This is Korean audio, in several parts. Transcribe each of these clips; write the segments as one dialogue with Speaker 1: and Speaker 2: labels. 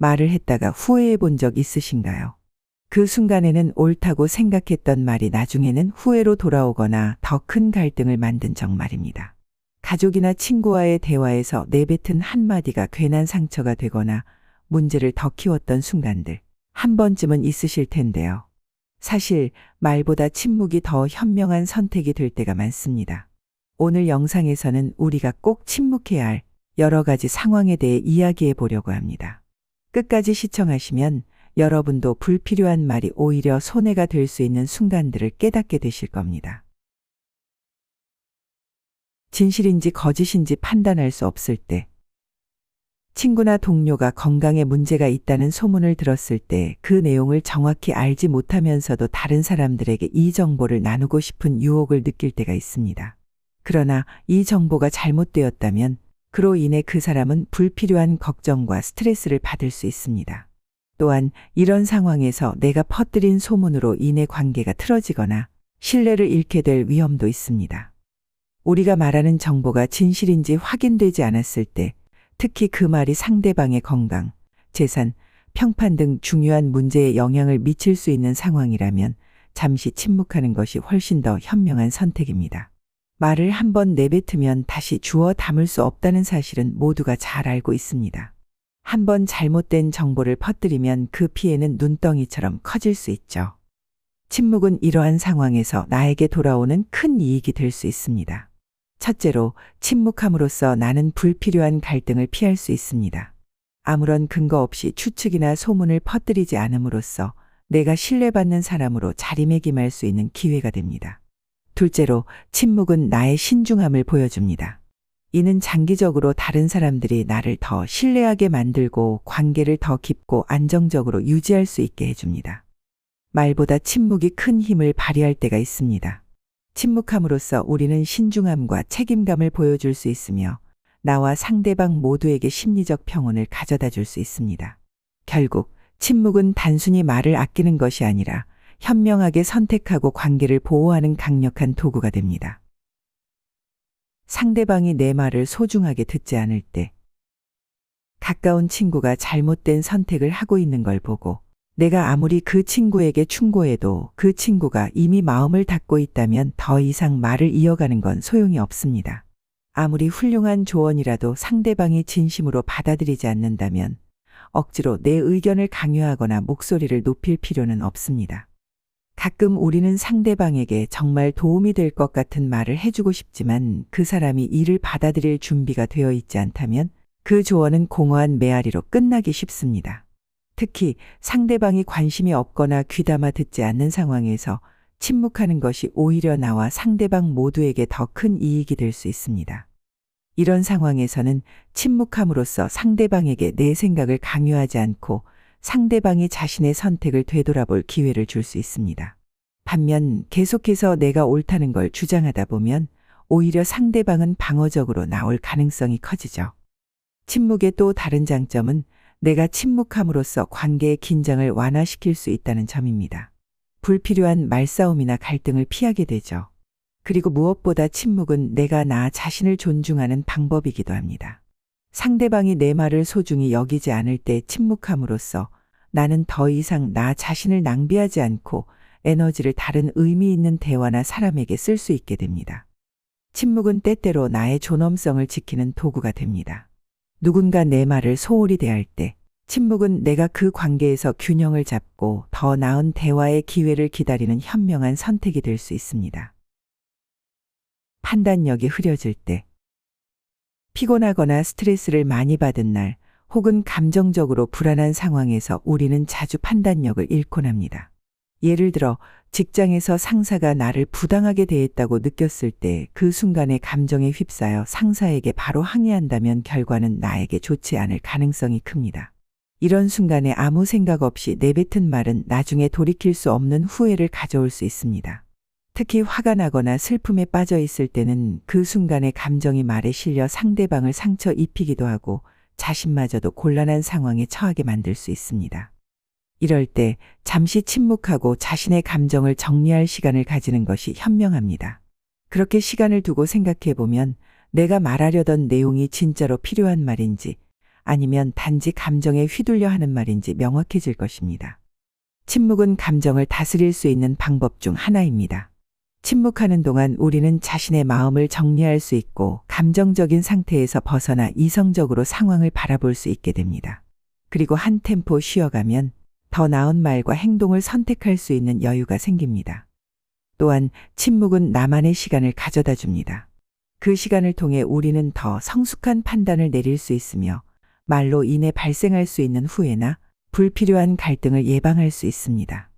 Speaker 1: 말을 했다가 후회해 본 적 있으신가요? 그 순간에는 옳다고 생각했던 말이 나중에는 후회로 돌아오거나 더 큰 갈등을 만든 적 말입니다. 가족이나 친구와의 대화에서 내뱉은 한마디가 괜한 상처가 되거나 문제를 더 키웠던 순간들 한 번쯤은 있으실 텐데요. 사실 말보다 침묵이 더 현명한 선택이 될 때가 많습니다. 오늘 영상에서는 우리가 꼭 침묵해야 할 여러 가지 상황에 대해 이야기해 보려고 합니다. 끝까지 시청하시면 여러분도 불필요한 말이 오히려 손해가 될 수 있는 순간들을 깨닫게 되실 겁니다. 진실인지 거짓인지 판단할 수 없을 때, 친구나 동료가 건강에 문제가 있다는 소문을 들었을 때 그 내용을 정확히 알지 못하면서도 다른 사람들에게 이 정보를 나누고 싶은 유혹을 느낄 때가 있습니다. 그러나 이 정보가 잘못되었다면 그로 인해 그 사람은 불필요한 걱정과 스트레스를 받을 수 있습니다. 또한 이런 상황에서 내가 퍼뜨린 소문으로 인해 관계가 틀어지거나 신뢰를 잃게 될 위험도 있습니다. 우리가 말하는 정보가 진실인지 확인되지 않았을 때, 특히 그 말이 상대방의 건강, 재산, 평판 등 중요한 문제에 영향을 미칠 수 있는 상황이라면 잠시 침묵하는 것이 훨씬 더 현명한 선택입니다. 말을 한번 내뱉으면 다시 주워 담을 수 없다는 사실은 모두가 잘 알고 있습니다. 한번 잘못된 정보를 퍼뜨리면 그 피해는 눈덩이처럼 커질 수 있죠. 침묵은 이러한 상황에서 나에게 돌아오는 큰 이익이 될 수 있습니다. 첫째로, 침묵함으로써 나는 불필요한 갈등을 피할 수 있습니다. 아무런 근거 없이 추측이나 소문을 퍼뜨리지 않음으로써 내가 신뢰받는 사람으로 자리매김할 수 있는 기회가 됩니다. 둘째로, 침묵은 나의 신중함을 보여줍니다. 이는 장기적으로 다른 사람들이 나를 더 신뢰하게 만들고 관계를 더 깊고 안정적으로 유지할 수 있게 해줍니다. 말보다 침묵이 큰 힘을 발휘할 때가 있습니다. 침묵함으로써 우리는 신중함과 책임감을 보여줄 수 있으며 나와 상대방 모두에게 심리적 평온을 가져다 줄 수 있습니다. 결국 침묵은 단순히 말을 아끼는 것이 아니라 현명하게 선택하고 관계를 보호하는 강력한 도구가 됩니다. 상대방이 내 말을 소중하게 듣지 않을 때, 가까운 친구가 잘못된 선택을 하고 있는 걸 보고 내가 아무리 그 친구에게 충고해도 그 친구가 이미 마음을 닫고 있다면 더 이상 말을 이어가는 건 소용이 없습니다. 아무리 훌륭한 조언이라도 상대방이 진심으로 받아들이지 않는다면 억지로 내 의견을 강요하거나 목소리를 높일 필요는 없습니다. 가끔 우리는 상대방에게 정말 도움이 될 것 같은 말을 해주고 싶지만 그 사람이 이를 받아들일 준비가 되어 있지 않다면 그 조언은 공허한 메아리로 끝나기 쉽습니다. 특히 상대방이 관심이 없거나 귀담아 듣지 않는 상황에서 침묵하는 것이 오히려 나와 상대방 모두에게 더 큰 이익이 될 수 있습니다. 이런 상황에서는 침묵함으로써 상대방에게 내 생각을 강요하지 않고 상대방이 자신의 선택을 되돌아볼 기회를 줄 수 있습니다. 반면 계속해서 내가 옳다는 걸 주장하다 보면 오히려 상대방은 방어적으로 나올 가능성이 커지죠. 침묵의 또 다른 장점은 내가 침묵함으로써 관계의 긴장을 완화시킬 수 있다는 점입니다. 불필요한 말싸움이나 갈등을 피하게 되죠. 그리고 무엇보다 침묵은 내가 나 자신을 존중하는 방법이기도 합니다. 상대방이 내 말을 소중히 여기지 않을 때 침묵함으로써 나는 더 이상 나 자신을 낭비하지 않고 에너지를 다른 의미 있는 대화나 사람에게 쓸 수 있게 됩니다. 침묵은 때때로 나의 존엄성을 지키는 도구가 됩니다. 누군가 내 말을 소홀히 대할 때 침묵은 내가 그 관계에서 균형을 잡고 더 나은 대화의 기회를 기다리는 현명한 선택이 될 수 있습니다. 판단력이 흐려질 때, 피곤하거나 스트레스를 많이 받은 날 혹은 감정적으로 불안한 상황에서 우리는 자주 판단력을 잃곤 합니다. 예를 들어 직장에서 상사가 나를 부당하게 대했다고 느꼈을 때 그 순간의 감정에 휩싸여 상사에게 바로 항의한다면 결과는 나에게 좋지 않을 가능성이 큽니다. 이런 순간에 아무 생각 없이 내뱉은 말은 나중에 돌이킬 수 없는 후회를 가져올 수 있습니다. 특히 화가 나거나 슬픔에 빠져 있을 때는 그 순간의 감정이 말에 실려 상대방을 상처 입히기도 하고 자신마저도 곤란한 상황에 처하게 만들 수 있습니다. 이럴 때 잠시 침묵하고 자신의 감정을 정리할 시간을 가지는 것이 현명합니다. 그렇게 시간을 두고 생각해 보면 내가 말하려던 내용이 진짜로 필요한 말인지 아니면 단지 감정에 휘둘려 하는 말인지 명확해질 것입니다. 침묵은 감정을 다스릴 수 있는 방법 중 하나입니다. 침묵하는 동안 우리는 자신의 마음을 정리할 수 있고 감정적인 상태에서 벗어나 이성적으로 상황을 바라볼 수 있게 됩니다. 그리고 한 템포 쉬어가면 더 나은 말과 행동을 선택할 수 있는 여유가 생깁니다. 또한 침묵은 나만의 시간을 가져다 줍니다. 그 시간을 통해 우리는 더 성숙한 판단을 내릴 수 있으며 말로 인해 발생할 수 있는 후회나 불필요한 갈등을 예방할 수 있습니다.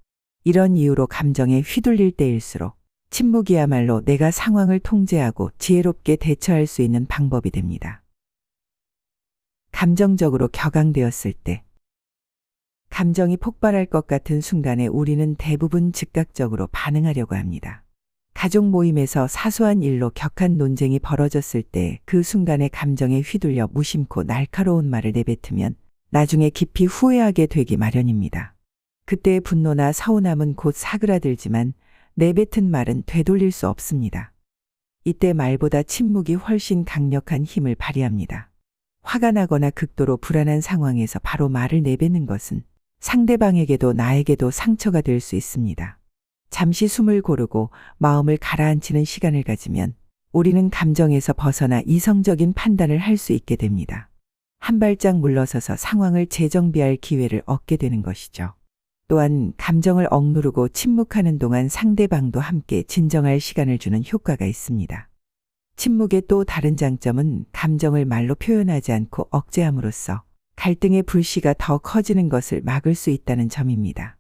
Speaker 1: 이런 이유로 감정에 휘둘릴 때일수록 침묵이야말로 내가 상황을 통제하고 지혜롭게 대처할 수 있는 방법이 됩니다. 감정적으로 격앙되었을 때, 감정이 폭발할 것 같은 순간에 우리는 대부분 즉각적으로 반응하려고 합니다. 가족 모임에서 사소한 일로 격한 논쟁이 벌어졌을 때 그 순간의 감정에 휘둘려 무심코 날카로운 말을 내뱉으면 나중에 깊이 후회하게 되기 마련입니다. 그때의 분노나 서운함은 곧 사그라들지만 내뱉은 말은 되돌릴 수 없습니다. 이때 말보다 침묵이 훨씬 강력한 힘을 발휘합니다. 화가 나거나 극도로 불안한 상황에서 바로 말을 내뱉는 것은 상대방에게도 나에게도 상처가 될 수 있습니다. 잠시 숨을 고르고 마음을 가라앉히는 시간을 가지면 우리는 감정에서 벗어나 이성적인 판단을 할 수 있게 됩니다. 한 발짝 물러서서 상황을 재정비할 기회를 얻게 되는 것이죠. 또한 감정을 억누르고 침묵하는 동안 상대방도 함께 진정할 시간을 주는 효과가 있습니다. 침묵의 또 다른 장점은 감정을 말로 표현하지 않고 억제함으로써 갈등의 불씨가 더 커지는 것을 막을 수 있다는 점입니다.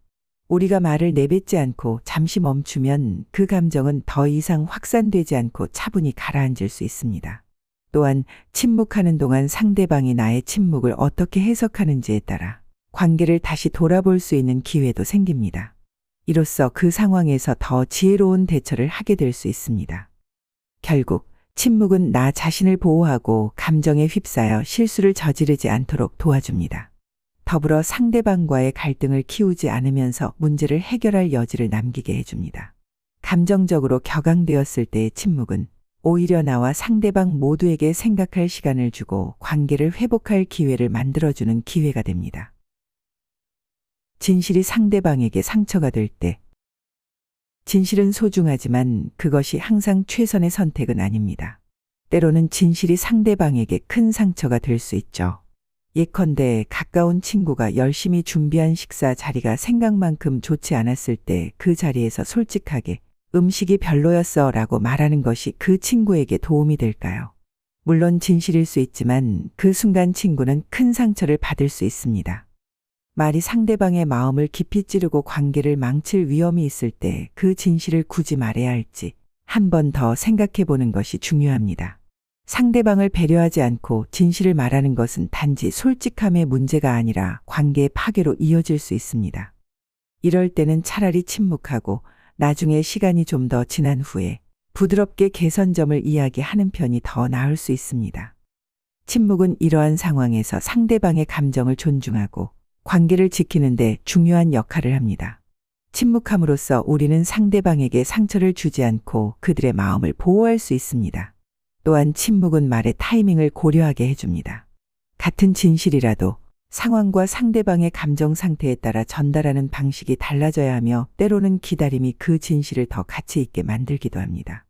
Speaker 1: 우리가 말을 내뱉지 않고 잠시 멈추면 그 감정은 더 이상 확산되지 않고 차분히 가라앉을 수 있습니다. 또한 침묵하는 동안 상대방이 나의 침묵을 어떻게 해석하는지에 따라 관계를 다시 돌아볼 수 있는 기회도 생깁니다. 이로써 그 상황에서 더 지혜로운 대처를 하게 될 수 있습니다. 결국 침묵은 나 자신을 보호하고 감정에 휩싸여 실수를 저지르지 않도록 도와줍니다. 더불어 상대방과의 갈등을 키우지 않으면서 문제를 해결할 여지를 남기게 해줍니다. 감정적으로 격앙되었을 때의 침묵은 오히려 나와 상대방 모두에게 생각할 시간을 주고 관계를 회복할 기회를 만들어주는 기회가 됩니다. 진실이 상대방에게 상처가 될 때, 진실은 소중하지만 그것이 항상 최선의 선택은 아닙니다. 때로는 진실이 상대방에게 큰 상처가 될 수 있죠. 예컨대 가까운 친구가 열심히 준비한 식사 자리가 생각만큼 좋지 않았을 때 그 자리에서 솔직하게 음식이 별로였어 라고 말하는 것이 그 친구에게 도움이 될까요? 물론 진실일 수 있지만 그 순간 친구는 큰 상처를 받을 수 있습니다. 말이 상대방의 마음을 깊이 찌르고 관계를 망칠 위험이 있을 때 그 진실을 굳이 말해야 할지 한 번 더 생각해 보는 것이 중요합니다. 상대방을 배려하지 않고 진실을 말하는 것은 단지 솔직함의 문제가 아니라 관계의 파괴로 이어질 수 있습니다. 이럴 때는 차라리 침묵하고 나중에 시간이 좀 더 지난 후에 부드럽게 개선점을 이야기하는 편이 더 나을 수 있습니다. 침묵은 이러한 상황에서 상대방의 감정을 존중하고 관계를 지키는 데 중요한 역할을 합니다. 침묵함으로써 우리는 상대방에게 상처를 주지 않고 그들의 마음을 보호할 수 있습니다. 또한 침묵은 말의 타이밍을 고려하게 해줍니다. 같은 진실이라도 상황과 상대방의 감정 상태에 따라 전달하는 방식이 달라져야 하며 때로는 기다림이 그 진실을 더 가치 있게 만들기도 합니다.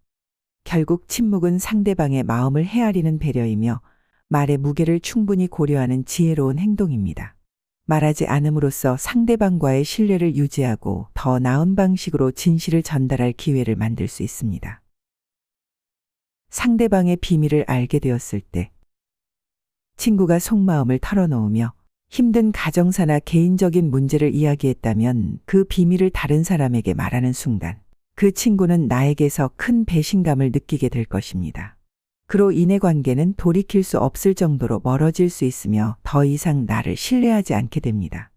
Speaker 1: 결국 침묵은 상대방의 마음을 헤아리는 배려이며 말의 무게를 충분히 고려하는 지혜로운 행동입니다. 말하지 않음으로써 상대방과의 신뢰를 유지하고 더 나은 방식으로 진실을 전달할 기회를 만들 수 있습니다. 상대방의 비밀을 알게 되었을 때, 친구가 속마음을 털어놓으며 힘든 가정사나 개인적인 문제를 이야기했다면 그 비밀을 다른 사람에게 말하는 순간 그 친구는 나에게서 큰 배신감을 느끼게 될 것입니다. 그로 인해 관계는 돌이킬 수 없을 정도로 멀어질 수 있으며 더 이상 나를 신뢰하지 않게 됩니다.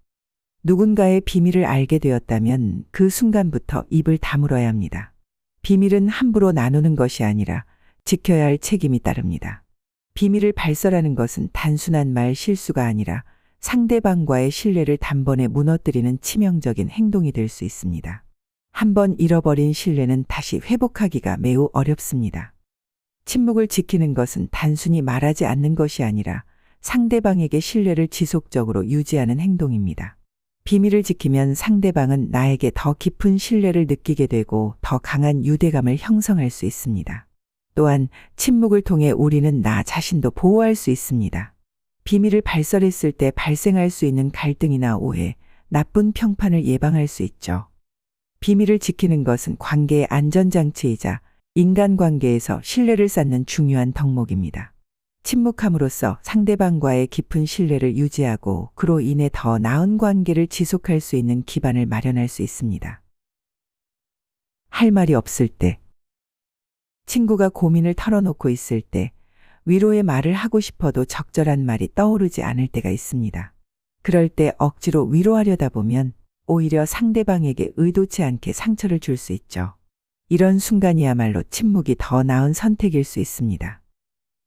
Speaker 1: 누군가의 비밀을 알게 되었다면 그 순간부터 입을 다물어야 합니다. 비밀은 함부로 나누는 것이 아니라 지켜야 할 책임이 따릅니다. 비밀을 발설하는 것은 단순한 말 실수가 아니라 상대방과의 신뢰를 단번에 무너뜨리는 치명적인 행동이 될 수 있습니다. 한번 잃어버린 신뢰는 다시 회복하기가 매우 어렵습니다. 침묵을 지키는 것은 단순히 말하지 않는 것이 아니라 상대방에게 신뢰를 지속적으로 유지하는 행동입니다. 비밀을 지키면 상대방은 나에게 더 깊은 신뢰를 느끼게 되고 더 강한 유대감을 형성할 수 있습니다. 또한 침묵을 통해 우리는 나 자신도 보호할 수 있습니다. 비밀을 발설했을 때 발생할 수 있는 갈등이나 오해, 나쁜 평판을 예방할 수 있죠. 비밀을 지키는 것은 관계의 안전장치이자 인간관계에서 신뢰를 쌓는 중요한 덕목입니다. 침묵함으로써 상대방과의 깊은 신뢰를 유지하고 그로 인해 더 나은 관계를 지속할 수 있는 기반을 마련할 수 있습니다. 할 말이 없을 때, 친구가 고민을 털어놓고 있을 때, 위로의 말을 하고 싶어도 적절한 말이 떠오르지 않을 때가 있습니다. 그럴 때 억지로 위로하려다 보면 오히려 상대방에게 의도치 않게 상처를 줄 수 있죠. 이런 순간이야말로 침묵이 더 나은 선택일 수 있습니다.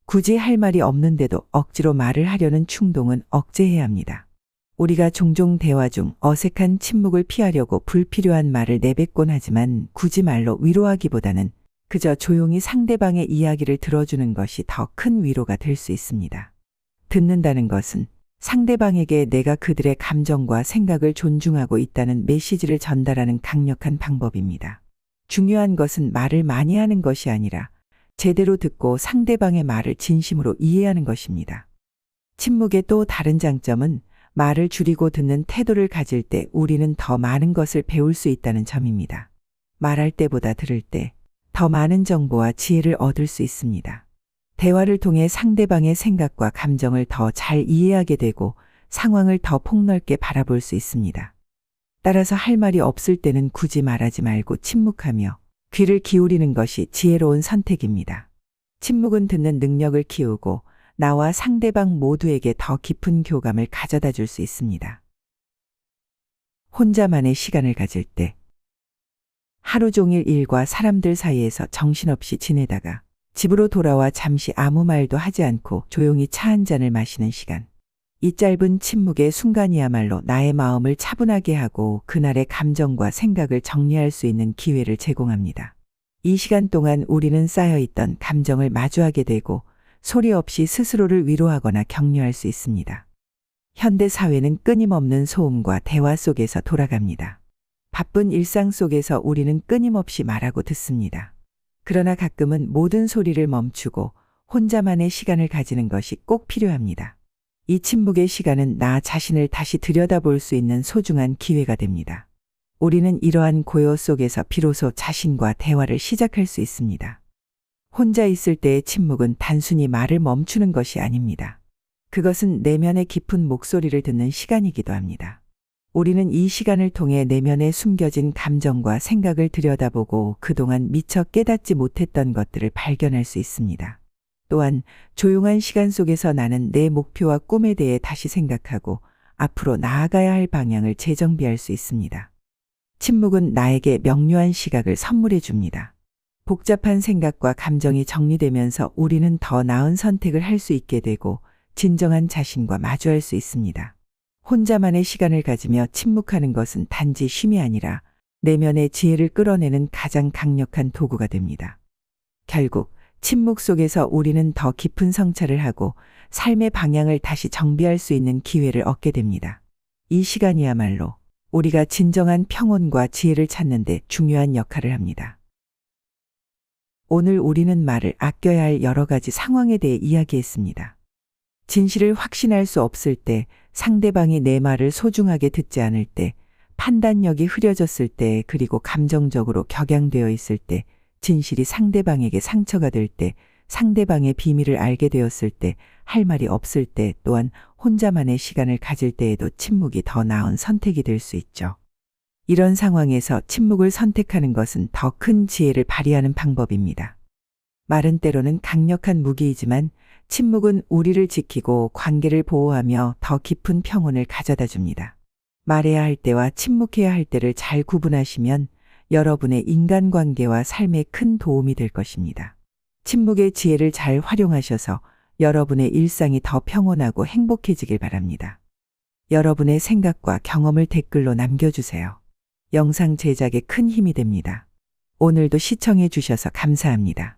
Speaker 1: 굳이 할 말이 없는데도 억지로 말을 하려는 충동은 억제해야 합니다. 우리가 종종 대화 중 어색한 침묵을 피하려고 불필요한 말을 내뱉곤 하지만 굳이 말로 위로하기보다는 그저 조용히 상대방의 이야기를 들어주는 것이 더 큰 위로가 될 수 있습니다. 듣는다는 것은 상대방에게 내가 그들의 감정과 생각을 존중하고 있다는 메시지를 전달하는 강력한 방법입니다. 중요한 것은 말을 많이 하는 것이 아니라 제대로 듣고 상대방의 말을 진심으로 이해하는 것입니다. 침묵의 또 다른 장점은 말을 줄이고 듣는 태도를 가질 때 우리는 더 많은 것을 배울 수 있다는 점입니다. 말할 때보다 들을 때 더 많은 정보와 지혜를 얻을 수 있습니다. 대화를 통해 상대방의 생각과 감정을 더 잘 이해하게 되고 상황을 더 폭넓게 바라볼 수 있습니다. 따라서 할 말이 없을 때는 굳이 말하지 말고 침묵하며 귀를 기울이는 것이 지혜로운 선택입니다. 침묵은 듣는 능력을 키우고 나와 상대방 모두에게 더 깊은 교감을 가져다 줄 수 있습니다. 혼자만의 시간을 가질 때, 하루 종일 일과 사람들 사이에서 정신없이 지내다가 집으로 돌아와 잠시 아무 말도 하지 않고 조용히 차 한 잔을 마시는 시간. 이 짧은 침묵의 순간이야말로 나의 마음을 차분하게 하고 그날의 감정과 생각을 정리할 수 있는 기회를 제공합니다. 이 시간 동안 우리는 쌓여있던 감정을 마주하게 되고 소리 없이 스스로를 위로하거나 격려할 수 있습니다. 현대 사회는 끊임없는 소음과 대화 속에서 돌아갑니다. 바쁜 일상 속에서 우리는 끊임없이 말하고 듣습니다. 그러나 가끔은 모든 소리를 멈추고 혼자만의 시간을 가지는 것이 꼭 필요합니다. 이 침묵의 시간은 나 자신을 다시 들여다볼 수 있는 소중한 기회가 됩니다. 우리는 이러한 고요 속에서 비로소 자신과 대화를 시작할 수 있습니다. 혼자 있을 때의 침묵은 단순히 말을 멈추는 것이 아닙니다. 그것은 내면의 깊은 목소리를 듣는 시간이기도 합니다. 우리는 이 시간을 통해 내면에 숨겨진 감정과 생각을 들여다보고 그동안 미처 깨닫지 못했던 것들을 발견할 수 있습니다. 또한 조용한 시간 속에서 나는 내 목표와 꿈에 대해 다시 생각하고 앞으로 나아가야 할 방향을 재정비할 수 있습니다. 침묵은 나에게 명료한 시각을 선물해 줍니다. 복잡한 생각과 감정이 정리되면서 우리는 더 나은 선택을 할 수 있게 되고 진정한 자신과 마주할 수 있습니다. 혼자만의 시간을 가지며 침묵하는 것은 단지 쉼이 아니라 내면의 지혜를 끌어내는 가장 강력한 도구가 됩니다. 결국 침묵 속에서 우리는 더 깊은 성찰을 하고 삶의 방향을 다시 정비할 수 있는 기회를 얻게 됩니다. 이 시간이야말로 우리가 진정한 평온과 지혜를 찾는 데 중요한 역할을 합니다. 오늘 우리는 말을 아껴야 할 여러 가지 상황에 대해 이야기했습니다. 진실을 확신할 수 없을 때, 상대방이 내 말을 소중하게 듣지 않을 때, 판단력이 흐려졌을 때, 그리고 감정적으로 격양되어 있을 때, 진실이 상대방에게 상처가 될 때, 상대방의 비밀을 알게 되었을 때, 할 말이 없을 때, 또한 혼자만의 시간을 가질 때에도 침묵이 더 나은 선택이 될 수 있죠. 이런 상황에서 침묵을 선택하는 것은 더 큰 지혜를 발휘하는 방법입니다. 말은 때로는 강력한 무기이지만 침묵은 우리를 지키고 관계를 보호하며 더 깊은 평온을 가져다 줍니다. 말해야 할 때와 침묵해야 할 때를 잘 구분하시면 여러분의 인간관계와 삶에 큰 도움이 될 것입니다. 침묵의 지혜를 잘 활용하셔서 여러분의 일상이 더 평온하고 행복해지길 바랍니다. 여러분의 생각과 경험을 댓글로 남겨주세요. 영상 제작에 큰 힘이 됩니다. 오늘도 시청해 주셔서 감사합니다.